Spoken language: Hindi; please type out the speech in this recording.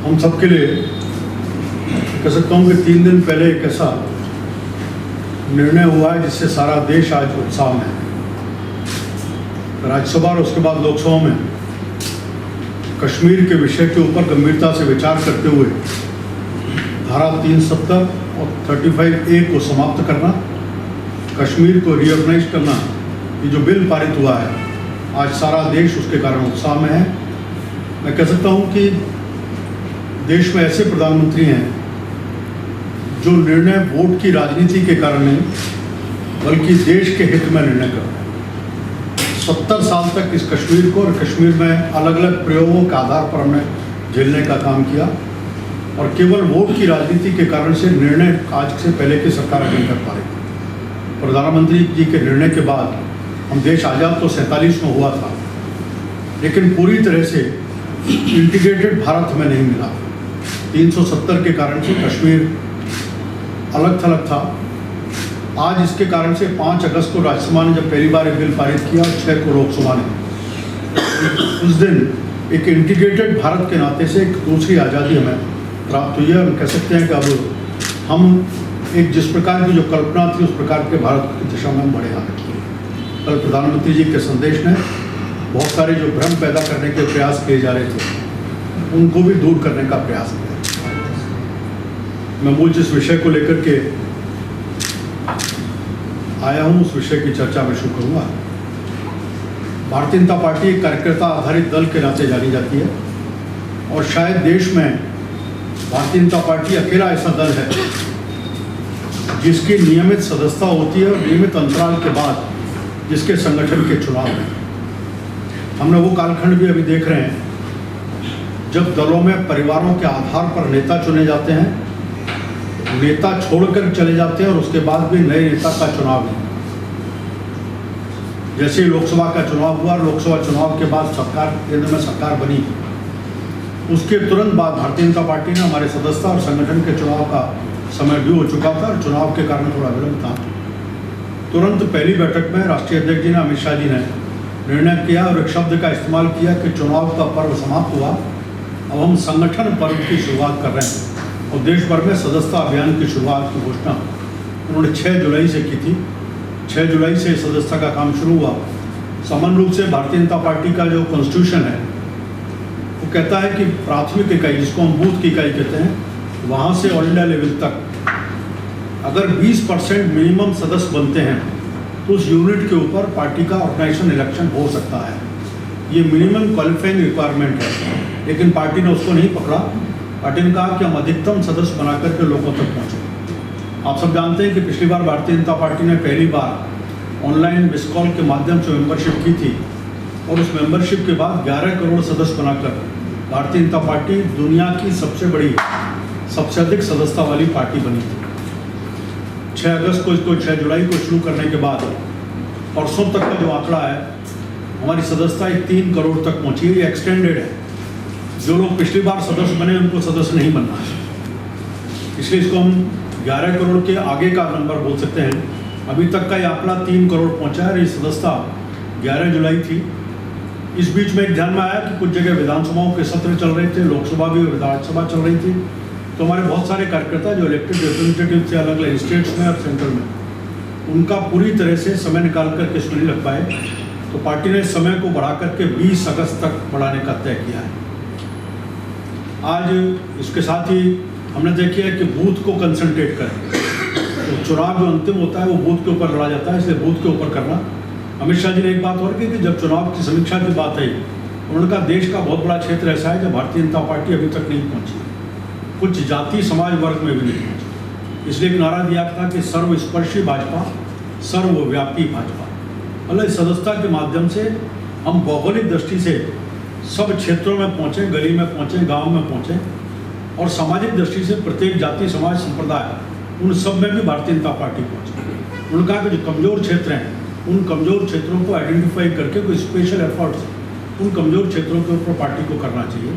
हम सबके लिए कह सकता हूँ कि 3 दिन पहले एक ऐसा निर्णय हुआ है जिससे सारा देश आज उत्साह में है। राज्यसभा और उसके बाद लोकसभा में कश्मीर के विषय के ऊपर गंभीरता से विचार करते हुए धारा 370 और 35A को समाप्त करना, कश्मीर को रीऑर्गेनाइज करना, ये जो बिल पारित हुआ है आज सारा देश उसके कारण उत्साह में है। मैं कह सकता हूँ कि देश में ऐसे प्रधानमंत्री हैं जो निर्णय वोट की राजनीति के कारण नहीं बल्कि देश के हित में निर्णय कर रहे हैं। 70 साल तक इस कश्मीर को और कश्मीर में अलग अलग प्रयोगों के आधार पर हमने झेलने का काम किया और केवल वोट की राजनीति के कारण से निर्णय आज से पहले की सरकार नहीं कर पा रही। प्रधानमंत्री जी के निर्णय के बाद हम देश आज़ाद तो 47 में हुआ था, लेकिन पूरी तरह से इंटीग्रेटेड भारत हमें नहीं मिला। 370 के कारण से कश्मीर अलग थलग था। आज इसके कारण से 5 अगस्त को राज्यसभा ने जब पहली बार एक बिल पारित किया, 6 को लोकसभा ने, उस दिन एक इंटीग्रेटेड भारत के नाते से एक दूसरी आज़ादी हमें प्राप्त हुई है। हम कह सकते हैं कि अब हम एक जिस प्रकार की जो कल्पना थी उस प्रकार के भारत की दिशा में हम बढ़े आ रहे हैं। कल प्रधानमंत्री जी के संदेश ने बहुत सारे जो भ्रम पैदा करने के प्रयास किए जा रहे थे उनको भी दूर करने का प्रयास किया। मैं मूल जिस विषय को लेकर के आया हूँ उस विषय की चर्चा में शुरू करूँगा। भारतीय जनता पार्टी एक कार्यकर्ता आधारित दल के नाते जानी जाती है और शायद देश में भारतीय जनता पार्टी अकेला ऐसा दल है जिसकी नियमित सदस्यता होती है और नियमित अंतराल के बाद जिसके संगठन के चुनाव हैं। हमने वो कालखंड भी अभी देख रहे हैं जब दलों में परिवारों के आधार पर नेता चुने जाते हैं, नेता छोड़कर चले जाते हैं और उसके बाद भी नए नेता का चुनाव नहीं। जैसे लोकसभा का चुनाव हुआ, लोकसभा चुनाव के बाद सरकार केंद्र में सरकार बनी, उसके तुरंत बाद भारतीय जनता पार्टी ने हमारे सदस्यता और संगठन के चुनाव का समय ड्यू हो चुका था और चुनाव के कारण थोड़ा विलंब था। तुरंत पहली बैठक में राष्ट्रीय अध्यक्ष जी ने, अमित शाह जी ने निर्णय किया और एक शब्द का इस्तेमाल किया कि चुनाव का पर्व समाप्त हुआ, अब हम संगठन पर्व की शुरुआत कर रहे हैं। और देश भर में सदस्यता अभियान की शुरुआत की घोषणा उन्होंने 6 जुलाई से की थी। 6 जुलाई से सदस्यता का काम शुरू हुआ। सामान्य रूप से भारतीय जनता पार्टी का जो कॉन्स्टिट्यूशन है वो कहता है कि प्राथमिक इकाई, जिसको हम बूथ की इकाई कहते हैं, वहाँ से ऑल इंडिया लेवल तक अगर 20% मिनिमम सदस्य बनते हैं तो उस यूनिट के ऊपर पार्टी का ऑर्गेनाइजेशन इलेक्शन हो सकता है। ये मिनिमम क्वालिफाइंग रिक्वायरमेंट है, लेकिन पार्टी ने उसको नहीं पकड़ा। पार्टी ने कहा कि हम अधिकतम सदस्य बना करके लोगों तक पहुँचे। आप सब जानते हैं कि पिछली बार भारतीय जनता पार्टी ने पहली बार ऑनलाइन मिस कॉल के माध्यम से मेंबरशिप की थी और उस मेंबरशिप के बाद 11 करोड़ सदस्य बनाकर भारतीय जनता पार्टी दुनिया की सबसे बड़ी, सबसे अधिक सदस्यता वाली पार्टी बनी थी। 6 अगस्त को इसको 6 जुलाई को शुरू करने के बाद परसों तक का जो आंकड़ा है, हमारी सदस्यता 3 करोड़ तक पहुंची है। ये एक्सटेंडेड है। जो लोग पिछली बार सदस्य बने उनको सदस्य नहीं बनना है, इसलिए इसको हम 11 करोड़ के आगे का नंबर बोल सकते हैं। अभी तक का ये आंकड़ा 3 करोड़ पहुंचा है। ये सदस्यता 11 जुलाई थी। इस बीच में एक ध्यान में आया कि कुछ जगह विधानसभाओं के सत्र चल रहे थे, लोकसभा भी विधानसभा चल रही थी, तो हमारे बहुत सारे कार्यकर्ता जो इलेक्टेड रिप्रेजेंटेटिव थे अलग अलग स्टेट्स में और सेंट्रल में, उनका पूरी तरह से समय निकाल करके इसमें नहीं लग पाए, तो पार्टी ने समय को बढ़ा करके 20 अगस्त तक बढ़ाने का तय किया है। आज इसके साथ ही हमने देखा है कि बूथ को कंसंट्रेट करें, तो चुनाव जो अंतिम होता है वो बूथ के ऊपर लड़ा जाता है, इसलिए बूथ के ऊपर करना। अमित शाह जी ने एक बात और की कि जब चुनाव की समीक्षा की बात आई, उन्होंने कहा देश का बहुत बड़ा क्षेत्र ऐसा है जब भारतीय जनता पार्टी अभी तक नहीं पहुँची, कुछ जाति समाज वर्ग में भी नहीं पहुँची। इसलिए एक नारा दिया था कि सर्वस्पर्शी भाजपा, सर्वव्यापी भाजपा। मतलब इस सदस्यता के माध्यम से हम भौगोलिक दृष्टि से सब क्षेत्रों में पहुँचें, गली में पहुँचें, गांव में पहुँचें, और सामाजिक दृष्टि से प्रत्येक जाति समाज संप्रदाय उन सब में भी भारतीय जनता पार्टी पहुँचे। उन्होंने कहा कि जो कमज़ोर क्षेत्र हैं उन कमज़ोर क्षेत्रों को आइडेंटिफाई करके कोई स्पेशल एफर्ट्स उन कमज़ोर क्षेत्रों के ऊपर पार्टी को करना चाहिए।